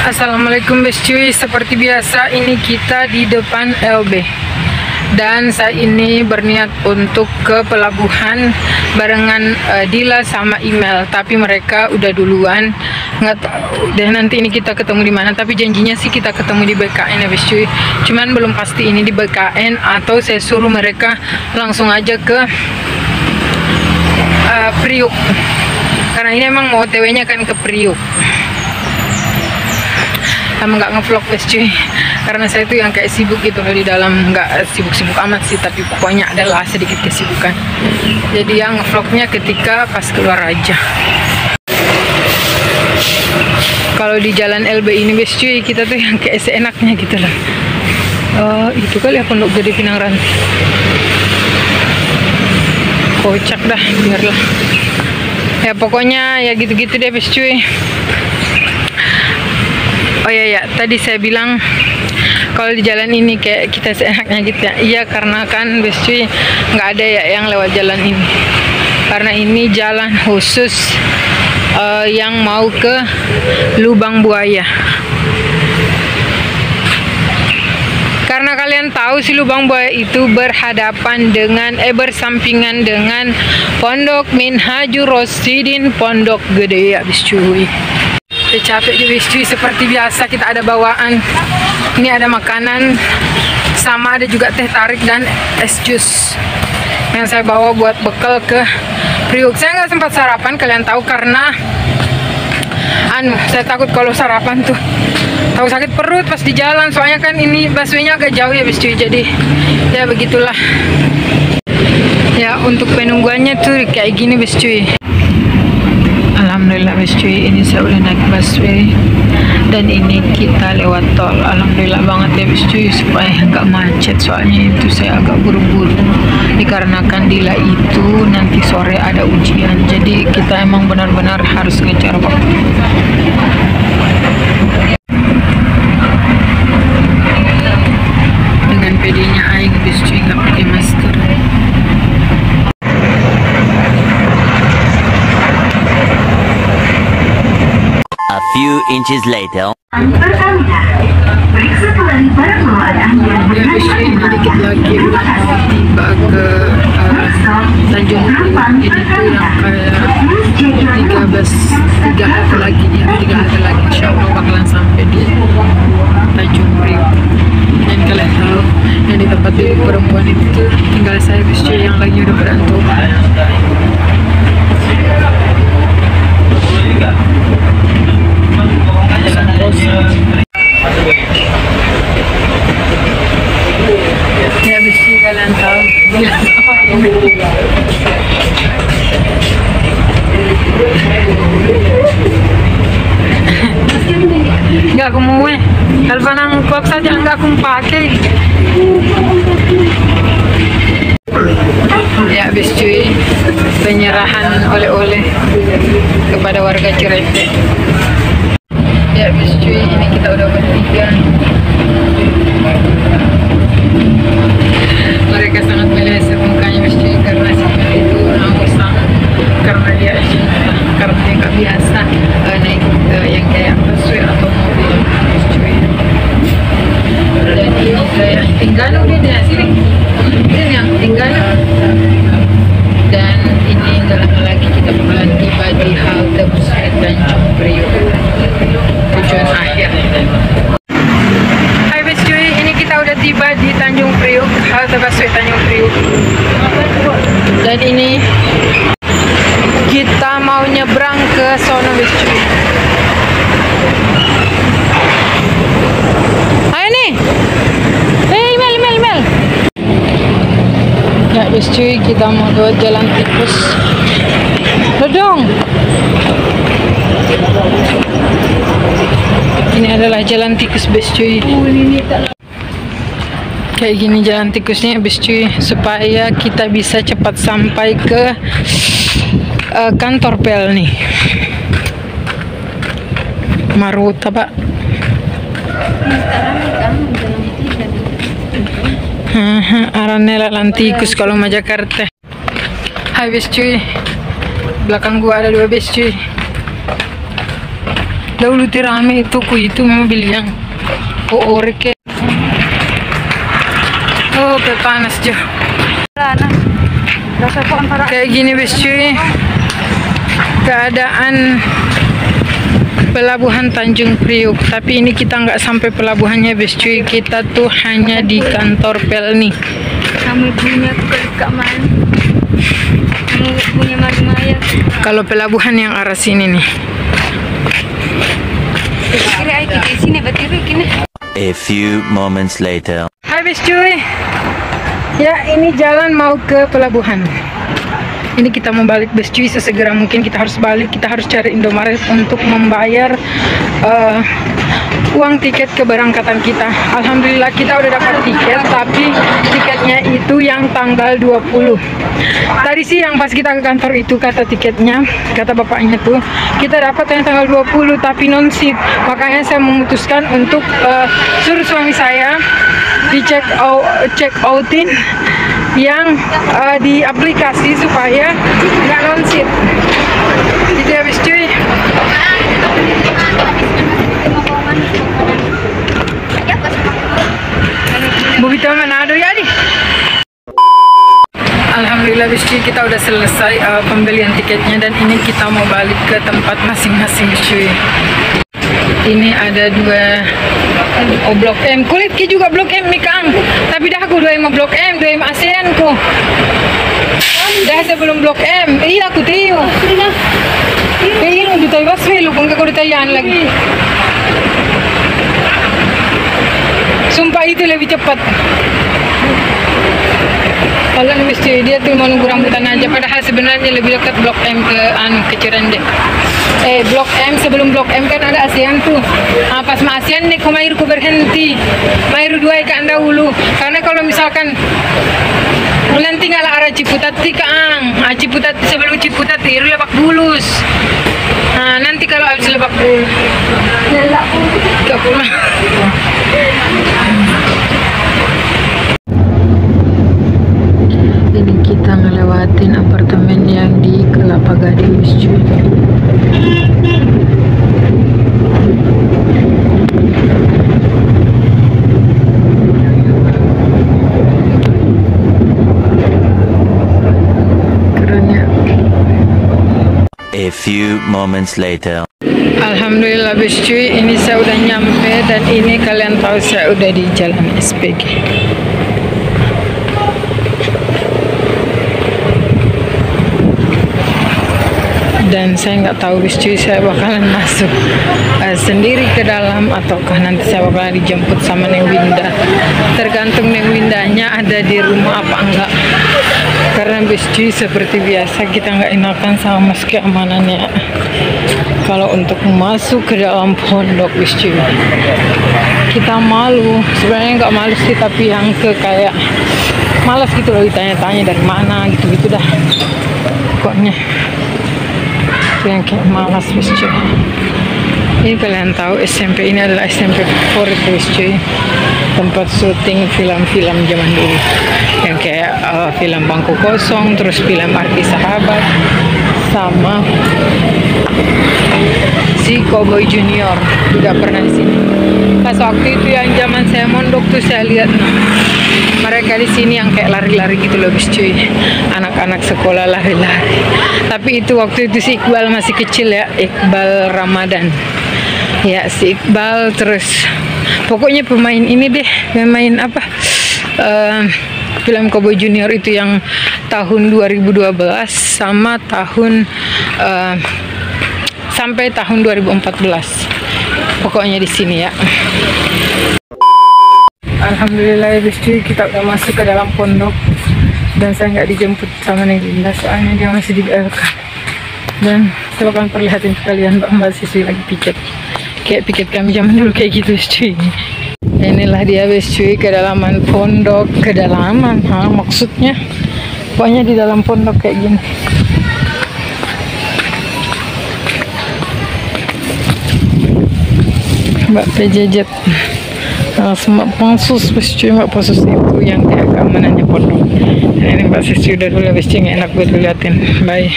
Assalamualaikum bes cuy, seperti biasa ini kita di depan LB dan saya ini berniat untuk ke pelabuhan barengan Dila sama Email, tapi mereka udah duluan, nggak tahu deh nanti ini kita ketemu di mana, tapi janjinya sih kita ketemu di BKN ya bes cuy, cuman belum pasti ini di BKN atau saya suruh mereka langsung aja ke Priuk, karena ini emang mau OTW nya kan ke Priuk. Sama nggak ngevlog bes cuy, karena saya tuh yang kayak sibuk gitu loh di dalam, nggak sibuk-sibuk amat sih, tapi pokoknya adalah sedikit kesibukan. Jadi yang ngevlognya ketika pas keluar aja. Kalau di jalan LB ini bes cuy, kita tuh yang kayak seenaknya gitu loh. Oh itu kali ya Pondok Gede Pinang Ranti. Kocak dah, biarlah. Ya pokoknya ya gitu-gitu deh bes cuy. Oh ya, tadi saya bilang kalau di jalan ini kayak kita seenaknya gitu ya. Iya, karena kan bes cuy nggak ada ya yang lewat jalan ini. Karena ini jalan khusus yang mau ke Lubang Buaya. Karena kalian tahu si Lubang Buaya itu berhadapan dengan bersampingan dengan Pondok Minhajur Rosidin Pondok Gede ya bes cuy. Capek juga cuy, seperti biasa kita ada bawaan. Ini ada makanan, sama ada juga teh tarik dan es jus yang saya bawa buat bekal ke Priuk. Saya nggak sempat sarapan, kalian tahu, karena saya takut kalau sarapan tuh tahu sakit perut pas di jalan, soalnya kan ini busway-nya agak jauh ya bes cuy, jadi ya begitulah ya. Untuk penungguannya tuh kayak gini bes cuy. Alhamdulillah bes cuy, ini saya udah naik busway dan ini kita lewat tol. Alhamdulillah banget ya bes cuy, supaya nggak macet, soalnya itu saya agak buru-buru dikarenakan Dila itu nanti sore ada ujian, jadi kita emang benar-benar harus ngejar waktu. Dengan PD-nya aing bes cuy, nggak pakai masker. A few inches later. Dikit lagi tiba ke Tanjung Priok. Ini tuh yang kayak 3 hari lagi ya, 3 hari lagi insya Allah bakalan sampai di Tanjung Priok. Dan kalian tahu yang di tempat duduk perempuan itu tinggal saya bes cuy yang lagi udah berantem. Ya besi kalian tahu nggak aku mau kalau nang kok saja nggak aku pakai ya bes cuy. Penyerahan oleh-oleh kepada warga Cirende ya bes cuy. Ini kita udah bertiga. Mereka sangat meleset mukanya bes cuy, karena sih itu ngusang, karena dia nggak biasa naik yang kayak busway atau mobil bes cuy. Dan ini kayak tinggal udah sini, ini yang tinggal. Dan ini nggak lama lagi kita bakalan tiba di halte busway Tanjung Priok, tujuan akhir. Hai bes cuy, ini kita udah tiba di Tanjung Priok, halte busway Tanjung Priok. Dan ini kita mau nyebrang ke sono bes cuy. Ayo nih, Mel. Ya bes cuy, kita mau lewat jalan tikus. Dodong. Ini adalah jalan tikus bes cuy. Kayak gini jalan tikusnya bes cuy, supaya kita bisa cepat sampai ke kantor Pelni Maruta pak. Aranela lantikus kalau mau Jakarta. Hai bes cuy, belakang gua ada 2 bes cuy. Dahulu rame toko itu mobil yang orek. Oh, panas jo. Kayak gini bes cuy. Keadaan pelabuhan Tanjung Priok. Tapi ini kita nggak sampai pelabuhannya bes cuy. Kita tuh hanya di kantor Pelni. Kami punya keamanan. Kami punya Maya. Kalau pelabuhan yang arah sini nih. A few moments later. Hai bes cuy. Ya ini jalan mau ke pelabuhan. Ini kita mau balik bes cuy, sesegera mungkin kita harus balik. Kita harus cari Indomaret untuk membayar uang tiket keberangkatan kita. Alhamdulillah kita udah dapat tiket, tapi tiketnya itu yang tanggal 20. Tadi siang pas kita ke kantor itu kata tiketnya, kata bapaknya tuh kita dapat yang tanggal 20 tapi non seat. Makanya saya memutuskan untuk suruh suami saya di check outin yang di aplikasi supaya nggak non seat. Gitu ya bis cuy. Bubita Manado ya di. Alhamdulillah bis cuy, kita udah selesai pembelian tiketnya dan ini kita mau balik ke tempat masing-masing cuy. Ini ada dua Blok M. Kulit ki juga Blok M nih Kang. Tapi dah aku 2M Blok M, 2M ASEAN ku. Dah sebelum Blok M. Iya aku tahu. Ini udah tahu baswe lu pun kau ditayan lagi. Sumpah itu lebih cepat. Kalau mesti dia tuh mau nunggu rambutan aja, padahal sebenarnya lebih dekat Blok M ke Cirende. Blok M sebelum Blok M kan ada ASEAN tuh. Pas ma ASEAN nih Mairu berhenti. Mairu 2 ke anda dulu. Karena kalau misalkan nanti ngalah arah Ciputat Kang. Ciputat sebelum Ciputat itu Lebak Bulus. Nah, nanti kalau habis Lebak Bulus. Gak pulang. Ini kita ngelewatin apartemen yang di Kelapa Gading cuy. Keren ya. A few moments later. Alhamdulillah bis cuy, ini saya udah nyampe dan ini kalian tahu saya udah di Jalan SPG. Dan saya nggak tahu bis cuy, saya bakalan masuk sendiri ke dalam ataukah nanti saya bakalan dijemput sama Neng Winda. Tergantung Neng Windanya ada di rumah apa enggak. Karena bis cuy seperti biasa kita nggak enakan sama mas keamanannya. Kalau untuk masuk ke dalam pondok bis cuy, kita malu. Sebenarnya nggak malu sih, tapi yang kayak malas gitu loh ditanya-tanya dari mana gitu dah. Pokoknya yang kayak malas bis cuy. Ini kalian tahu SMP ini adalah SMP favorit bis cuy, tempat syuting film-film zaman dulu yang kayak film Bangku Kosong, terus film Arti Sahabat, sama si Cowboy Junior juga pernah di sini. Pas waktu itu yang zaman saya mondok tuh saya lihat mereka di sini yang kayak lari-lari gitu loh bis cuy, anak-anak sekolah lari-lari. Tapi itu waktu itu si Iqbal masih kecil ya, Iqbal Ramadan ya, si Iqbal. Terus pokoknya pemain ini deh, pemain apa film Cowboy Junior itu yang tahun 2012 sama tahun sampai tahun 2014 pokoknya di sini ya. Alhamdulillah ya bis cuy, kita udah masuk ke dalam pondok dan saya nggak dijemput sama Neng Linda soalnya dia masih di BLK. Dan saya akan perlihatin ke kalian mbak siswi lagi piket, kayak piket kami zaman dulu kayak gitu bis cuy. Inilah dia bis cuy, kedalaman pondok, kedalaman maksudnya pokoknya di dalam pondok kayak gini. Mbak PJJ sama pansus bis cuy, mbak pansus itu yang kayak keamanannya pondok. Nah, ini mbak siswi udah dulu bis cuy, enak buat diliatin. Bye.